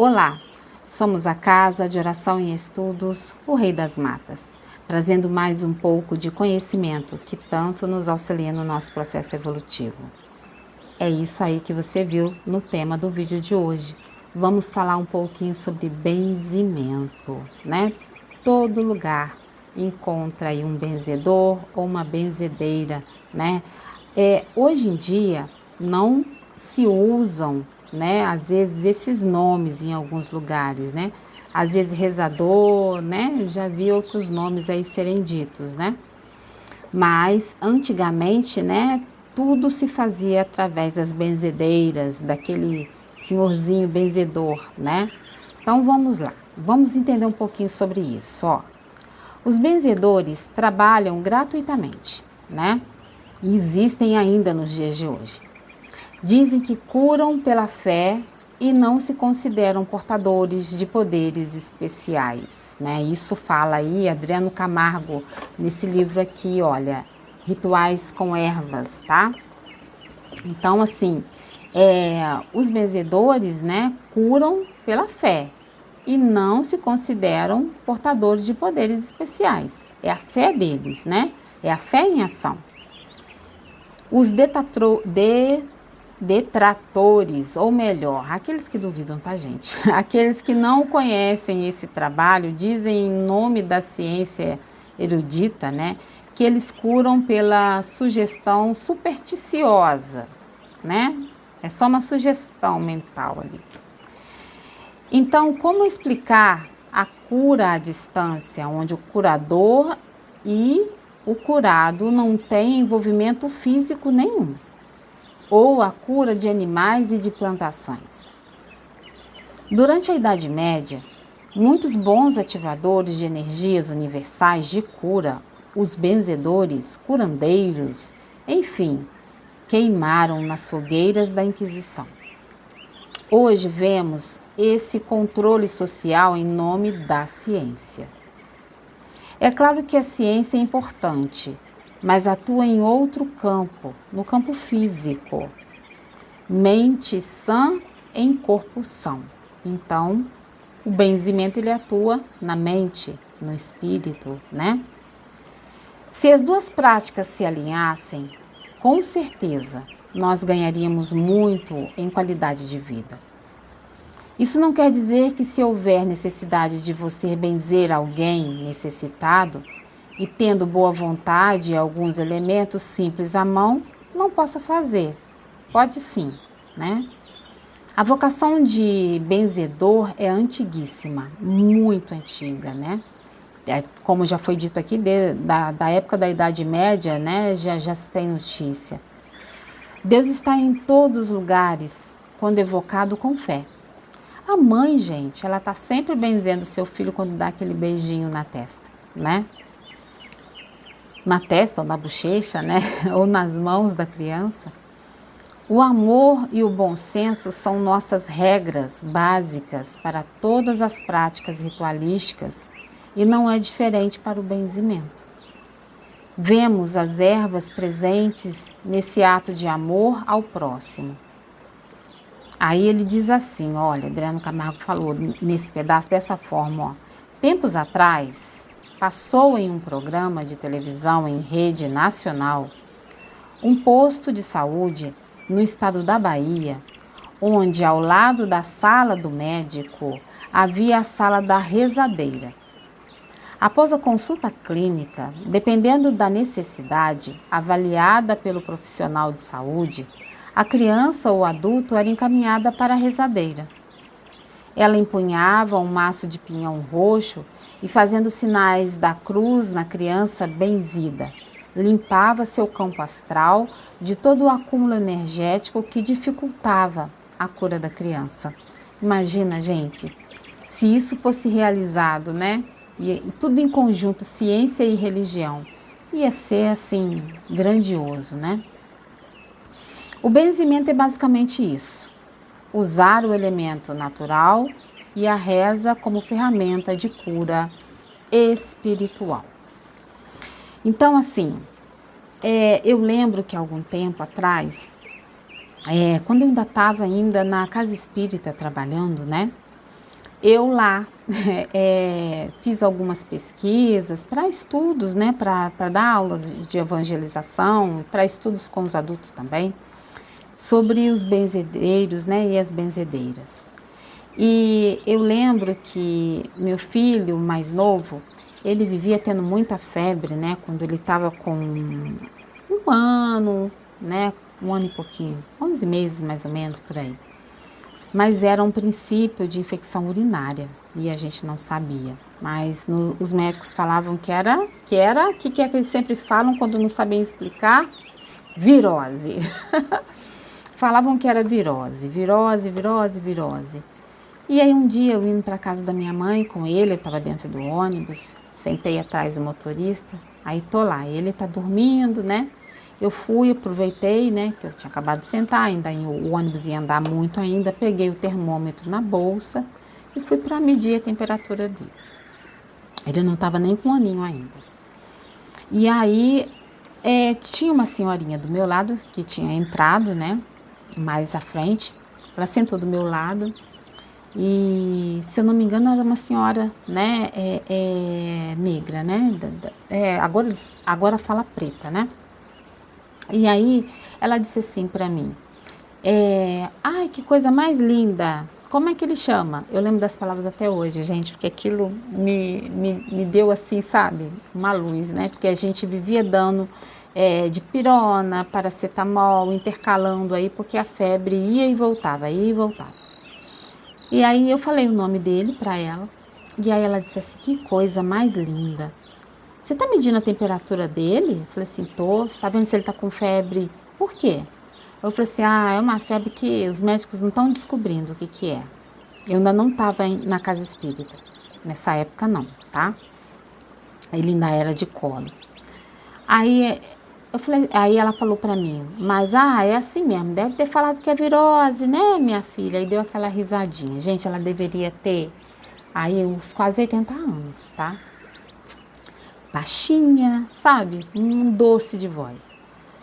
Olá, somos a Casa de Oração e Estudos, o Rei das Matas, trazendo mais um pouco de conhecimento que tanto nos auxilia no nosso processo evolutivo. É isso aí que você viu no tema do vídeo de hoje. Vamos falar um pouquinho sobre benzimento, né? Todo lugar encontra aí um benzedor ou uma benzedeira, né? Hoje em dia não se usam, né, às vezes esses nomes em alguns lugares, né? Às vezes rezador, né? Já vi outros nomes aí serem ditos, né? Mas antigamente, né, tudo se fazia através das benzedeiras, daquele senhorzinho benzedor, né? Então vamos lá, vamos entender um pouquinho sobre isso, ó. Os benzedores trabalham gratuitamente, né? E existem ainda nos dias de hoje. Dizem que curam pela fé e não se consideram portadores de poderes especiais, né? Isso fala aí Adriano Camargo nesse livro aqui, olha, Rituais com Ervas, tá? Então, assim, os benzedores, né, curam pela fé e não se consideram portadores de poderes especiais. É a fé deles, né? É a fé em ação. Os detratores, ou melhor, aqueles que duvidam, tá, gente? Aqueles que não conhecem esse trabalho, dizem em nome da ciência erudita, né, que eles curam pela sugestão supersticiosa, né? É só uma sugestão mental ali. Então, como explicar a cura à distância, onde o curador e o curado não têm envolvimento físico nenhum? Ou a cura de animais e de plantações. Durante a Idade Média, muitos bons ativadores de energias universais de cura, os benzedores, curandeiros, enfim, queimaram nas fogueiras da Inquisição. Hoje vemos esse controle social em nome da ciência. É claro que a ciência é importante, mas atua em outro campo, no campo físico. Mente sã em corpo são. Então, o benzimento ele atua na mente, no espírito, né? Se as duas práticas se alinhassem, com certeza nós ganharíamos muito em qualidade de vida. Isso não quer dizer que se houver necessidade de você benzer alguém necessitado, e tendo boa vontade e alguns elementos simples à mão, não possa fazer. Pode sim, né? A vocação de benzedor é antiguíssima, muito antiga, né? Como já foi dito aqui, da época da Idade Média, né? Já se tem notícia. Deus está em todos os lugares, quando evocado com fé. A mãe, gente, ela está sempre benzendo seu filho quando dá aquele beijinho na testa, né? Na testa ou na bochecha, né? Ou nas mãos da criança. O amor e o bom senso são nossas regras básicas para todas as práticas ritualísticas e não é diferente para o benzimento. Vemos as ervas presentes nesse ato de amor ao próximo. Aí ele diz assim, olha, Adriano Camargo falou nesse pedaço dessa forma, ó. Tempos atrás, passou em um programa de televisão em rede nacional um posto de saúde no estado da Bahia, onde ao lado da sala do médico havia a sala da rezadeira. Após a consulta clínica, dependendo da necessidade avaliada pelo profissional de saúde, a criança ou adulto era encaminhada para a rezadeira. Ela empunhava um maço de pinhão roxo e, fazendo sinais da cruz na criança benzida, limpava seu campo astral de todo o acúmulo energético que dificultava a cura da criança. Imagina, gente, se isso fosse realizado, né? E tudo em conjunto, ciência e religião, ia ser assim, grandioso, né? O benzimento é basicamente isso, usar o elemento natural e a reza como ferramenta de cura espiritual. Então, assim, eu lembro que há algum tempo atrás, quando eu ainda estava na casa espírita trabalhando, né? eu lá fiz algumas pesquisas para estudos, né, para dar aulas de evangelização, para estudos com os adultos também, sobre os benzedeiros, né, e as benzedeiras. E eu lembro que meu filho mais novo, ele vivia tendo muita febre, né, quando ele estava com 1 ano, né, 1 ano e pouquinho, 11 meses mais ou menos por aí. Mas era um princípio de infecção urinária e a gente não sabia. Mas os médicos falavam que que é que eles sempre falam quando não sabem explicar? Virose. Falavam que era virose, virose, virose, virose. E aí um dia eu indo para casa da minha mãe com ele, eu estava dentro do ônibus, sentei atrás do motorista, aí tô lá, ele tá dormindo, né? Eu fui, aproveitei, né, que eu tinha acabado de sentar, ainda o ônibus ia andar muito ainda, peguei o termômetro na bolsa e fui para medir a temperatura dele. Ele não estava nem com 1 aninho ainda. E aí tinha uma senhorinha do meu lado que tinha entrado, né, mais à frente. Ela sentou do meu lado e, se eu não me engano, era uma senhora, né, negra, né, agora fala preta, né. E aí ela disse assim para mim, ai, que coisa mais linda, como é que ele chama? Eu lembro das palavras até hoje, gente, porque aquilo me deu assim, sabe, uma luz, né? Porque a gente vivia dando dipirona, paracetamol, intercalando aí, porque a febre ia e voltava, ia e voltava. E aí eu falei o nome dele para ela, e aí ela disse assim, que coisa mais linda. Você está medindo a temperatura dele? Eu falei assim, tô. Você está vendo se ele está com febre? Por quê? Eu falei assim, é uma febre que os médicos não estão descobrindo o que é. Eu ainda não estava na casa espírita, nessa época não, tá? Ele ainda era de colo. Aí aí ela falou para mim, mas é assim mesmo, deve ter falado que é virose, né, minha filha? Aí deu aquela risadinha. Gente, ela deveria ter aí uns quase 80 anos, tá? Baixinha, sabe? Um doce de voz.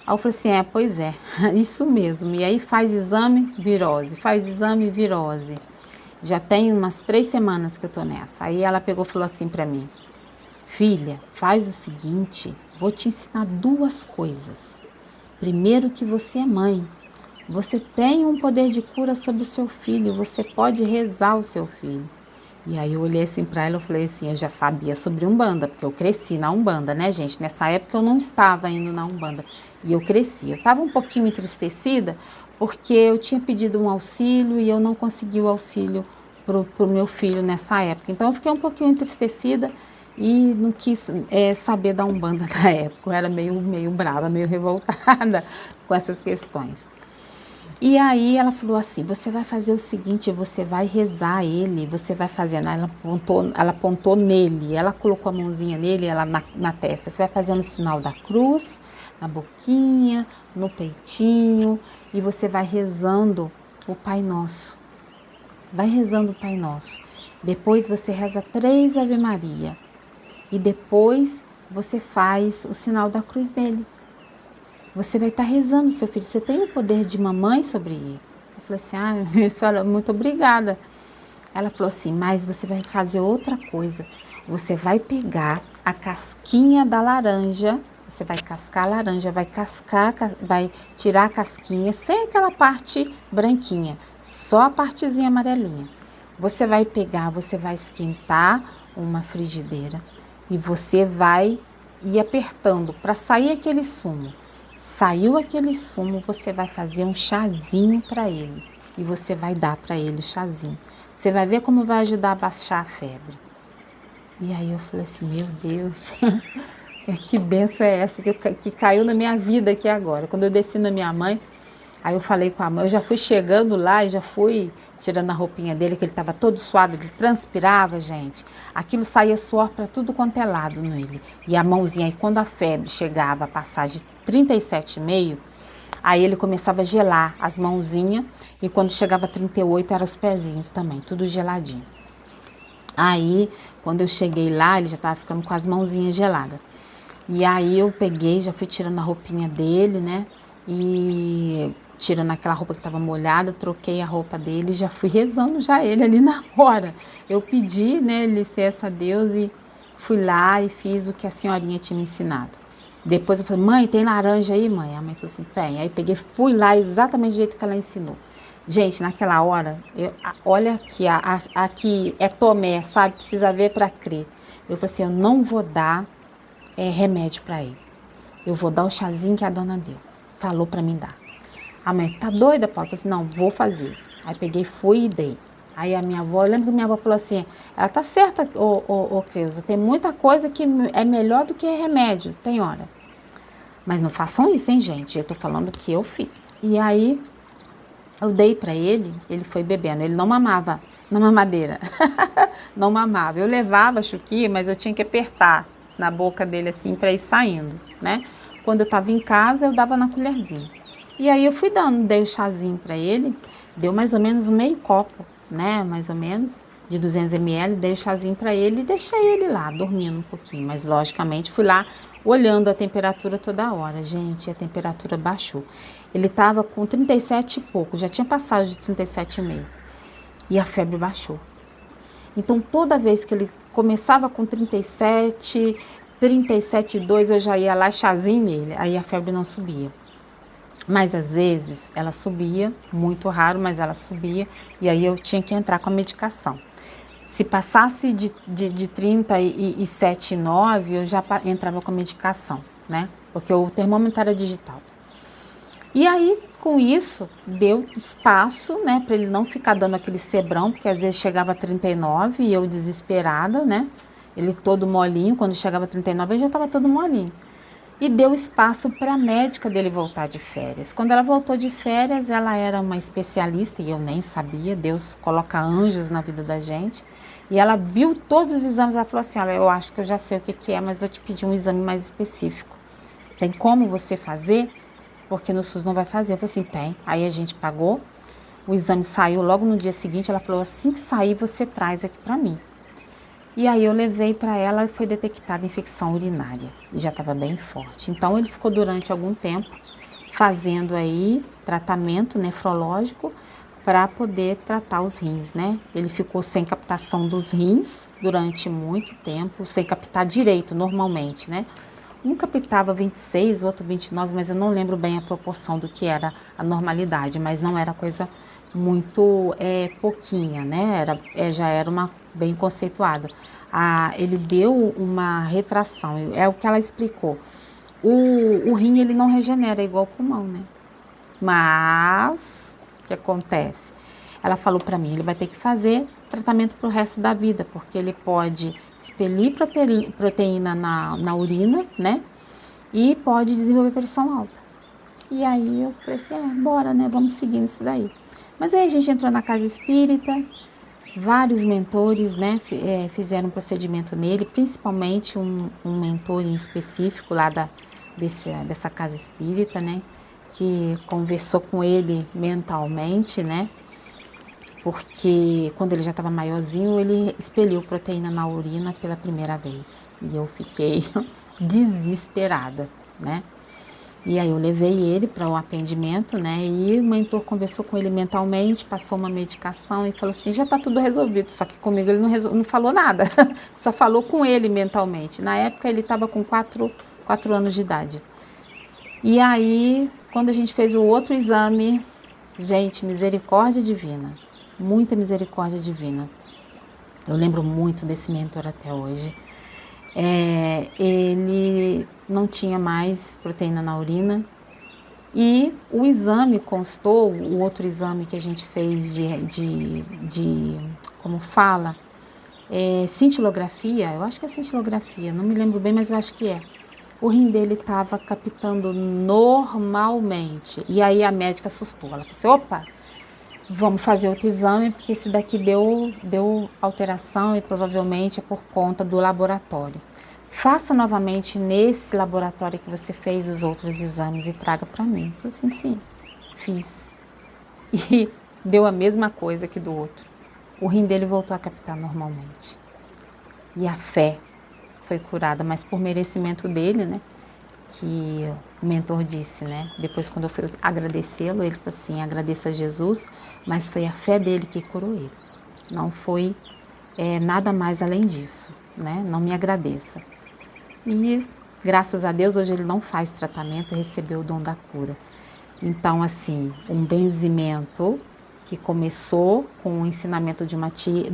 Aí eu falei assim, pois é, isso mesmo. E aí faz exame, virose, faz exame, virose. Já tem umas 3 semanas que eu tô nessa. Aí ela pegou e falou assim para mim, filha, faz o seguinte, vou te ensinar 2 coisas. Primeiro, que você é mãe. Você tem um poder de cura sobre o seu filho, você pode rezar o seu filho. E aí eu olhei assim para ela e falei assim, eu já sabia sobre Umbanda, porque eu cresci na Umbanda, né, gente? Nessa época eu não estava indo na Umbanda e eu cresci. Eu estava um pouquinho entristecida porque eu tinha pedido um auxílio e eu não consegui o auxílio pro meu filho nessa época. Então eu fiquei um pouquinho entristecida e não quis saber da Umbanda na época. Eu era meio brava, meio revoltada com essas questões. E aí ela falou assim, você vai fazer o seguinte, você vai rezar ele, você vai fazer, ela apontou nele, ela colocou a mãozinha nele, ela na testa, você vai fazendo o sinal da cruz, na boquinha, no peitinho, e você vai rezando o Pai Nosso. Vai rezando o Pai Nosso. Depois você reza 3 Ave Maria. E depois você faz o sinal da cruz dele. Você vai estar rezando, seu filho, você tem o poder de mamãe sobre ele. Eu falei assim, senhora, muito obrigada. Ela falou assim, mas você vai fazer outra coisa. Você vai pegar a casquinha da laranja, você vai cascar a laranja, vai tirar a casquinha, sem aquela parte branquinha, só a partezinha amarelinha. Você vai pegar, você vai esquentar uma frigideira e você vai ir apertando para sair aquele sumo. Saiu aquele sumo, você vai fazer um chazinho para ele e você vai dar para ele o chazinho. Você vai ver como vai ajudar a baixar a febre. E aí eu falei assim, meu Deus, que benção é essa que caiu na minha vida aqui agora. Quando eu desci na minha mãe, aí eu falei com a mãe, eu já fui chegando lá e já fui tirando a roupinha dele, que ele estava todo suado, ele transpirava, gente. Aquilo saía suor para tudo quanto é lado nele. E a mãozinha, aí quando a febre chegava a passar de 37,5, aí ele começava a gelar as mãozinhas e quando chegava a 38 eram os pezinhos também, tudo geladinho. Aí, quando eu cheguei lá, ele já estava ficando com as mãozinhas geladas. E aí eu peguei, já fui tirando a roupinha dele, né? E tirando aquela roupa que estava molhada, troquei a roupa dele e já fui rezando já ele ali na hora. Eu pedi, né, licença a Deus e fui lá e fiz o que a senhorinha tinha me ensinado. Depois eu falei, mãe, tem laranja aí, mãe? A mãe falou assim, tem. Aí peguei, fui lá exatamente do jeito que ela ensinou. Gente, naquela hora, olha aqui, aqui é Tomé, sabe? Precisa ver para crer. Eu falei assim, eu não vou dar remédio para ele. Eu vou dar o chazinho que a dona deu. Falou para mim dar. A mãe, tá doida, Paula? Eu falei assim, não, vou fazer. Aí peguei, fui e dei. Aí a minha avó, eu lembro que minha avó falou assim, ela tá certa, Creuza, tem muita coisa que é melhor do que remédio, tem hora. Mas não façam isso, hein, gente? Eu tô falando que eu fiz. E aí, eu dei para ele, ele foi bebendo. Ele não mamava na mamadeira. Não mamava. Eu levava a Chuquinha, mas eu tinha que apertar na boca dele assim para ir saindo, né? Quando eu estava em casa, eu dava na colherzinha. E aí eu fui dando, dei o chazinho para ele, deu mais ou menos um meio copo, né? Mais ou menos, de 200 ml, dei o chazinho para ele e deixei ele lá, dormindo um pouquinho. Mas, logicamente, fui lá olhando a temperatura toda hora. Gente, a temperatura baixou. Ele estava com 37 e pouco, já tinha passado de 37,5. E a febre baixou. Então, toda vez que ele começava com 37, 37,2, eu já ia lá chazinho nele. Aí a febre não subia. Mas, às vezes, ela subia, muito raro, mas ela subia. E aí eu tinha que entrar com a medicação. Se passasse de 37,9, eu já entrava com a medicação, né? Porque o termômetro era digital. E aí, com isso, deu espaço, né, para ele não ficar dando aquele febrão, porque às vezes chegava a 39 e eu desesperada, né? Ele todo molinho, quando chegava a 39 ele já estava todo molinho. E deu espaço para a médica dele voltar de férias. Quando ela voltou de férias, ela era uma especialista, e eu nem sabia, Deus coloca anjos na vida da gente. E ela viu todos os exames, ela falou assim, olha, eu acho que eu já sei o que é, mas vou te pedir um exame mais específico. Tem como você fazer? Porque no SUS não vai fazer. Eu falei assim, tem. Aí a gente pagou, o exame saiu logo no dia seguinte, ela falou, assim que sair você traz aqui para mim. E aí eu levei para ela e foi detectada infecção urinária, e já estava bem forte. Então ele ficou durante algum tempo fazendo aí tratamento nefrológico para poder tratar os rins, né? Ele ficou sem captação dos rins durante muito tempo, sem captar direito normalmente, né? Um captava 26, o outro 29, mas eu não lembro bem a proporção do que era a normalidade, mas não era coisa muito pouquinha, né? Já era uma bem conceituada. Ele deu uma retração, é o que ela explicou. O rim ele não regenera igual o pulmão, né? Mas o que acontece? Ela falou para mim, ele vai ter que fazer tratamento para o resto da vida, porque ele pode expelir proteína na urina, né? E pode desenvolver pressão alta. E aí eu falei assim, bora, né? Vamos seguir isso daí. Mas aí a gente entrou na casa espírita, vários mentores, né? Fizeram um procedimento nele, principalmente um mentor em específico lá dessa casa espírita, né? Que conversou com ele mentalmente, né? Porque quando ele já estava maiorzinho, ele expeliu proteína na urina pela primeira vez. E eu fiquei desesperada, né? E aí eu levei ele para o atendimento, né? E o mentor conversou com ele mentalmente, passou uma medicação e falou assim, já está tudo resolvido. Só que comigo ele não falou nada, só falou com ele mentalmente. Na época ele estava com 4 anos de idade. E aí, quando a gente fez o outro exame, gente, misericórdia divina, muita misericórdia divina. Eu lembro muito desse mentor até hoje. Ele não tinha mais proteína na urina e o exame constou, o outro exame que a gente fez como fala, cintilografia, eu acho que é cintilografia, não me lembro bem, mas eu acho que é. O rim dele estava captando normalmente e aí a médica assustou, ela falou assim, opa, vamos fazer outro exame porque esse daqui deu alteração e provavelmente é por conta do laboratório. Faça novamente nesse laboratório que você fez os outros exames e traga para mim. Eu falei assim, sim, fiz. E deu a mesma coisa que do outro. O rim dele voltou a captar normalmente. E a fé foi curada, mas por merecimento dele, né? que o mentor disse, né? Depois, quando eu fui agradecê-lo, ele falou assim, agradeça a Jesus, mas foi a fé dele que curou ele. Não foi nada mais além disso, né? Não me agradeça. E, graças a Deus, hoje ele não faz tratamento e recebeu o dom da cura. Então, assim, um benzimento que começou com o ensinamento de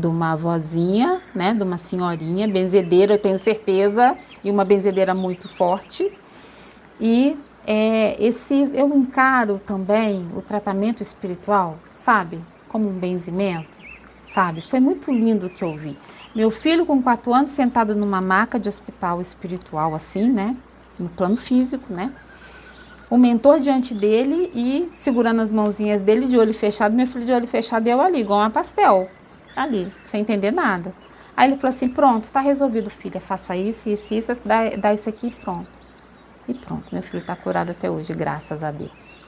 uma avózinha, né? De uma senhorinha, benzedeira, eu tenho certeza, e uma benzedeira muito forte. E eu encaro também o tratamento espiritual, sabe, como um benzimento, sabe? Foi muito lindo o que eu vi. Meu filho com 4 anos sentado numa maca de hospital espiritual assim, né? No plano físico, né? O mentor diante dele e segurando as mãozinhas dele de olho fechado, meu filho de olho fechado, eu ali, igual uma pastel, ali, sem entender nada. Aí ele falou assim, pronto, tá resolvido, filha, faça isso, dá isso aqui e pronto. E pronto, meu filho está curado até hoje, graças a Deus.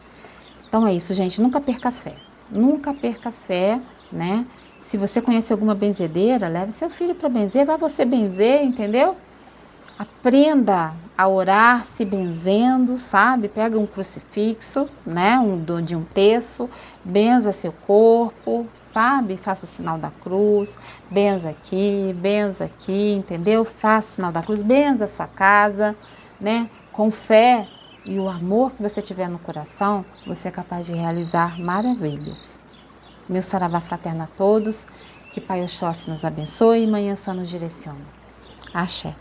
Então é isso, gente, nunca perca fé. Nunca perca fé, né? Se você conhece alguma benzedeira, leve seu filho para benzer, vai você benzer, entendeu? Aprenda a orar se benzendo, sabe? Pega um crucifixo, né? De um terço, benza seu corpo, sabe? Faça o sinal da cruz, benza aqui, entendeu? Faça o sinal da cruz, benza a sua casa, né? Com fé e o amor que você tiver no coração, você é capaz de realizar maravilhas. Meu saravá fraterno a todos, que Pai Oxóssi nos abençoe e Mãe Ansã nos direcione. Axé.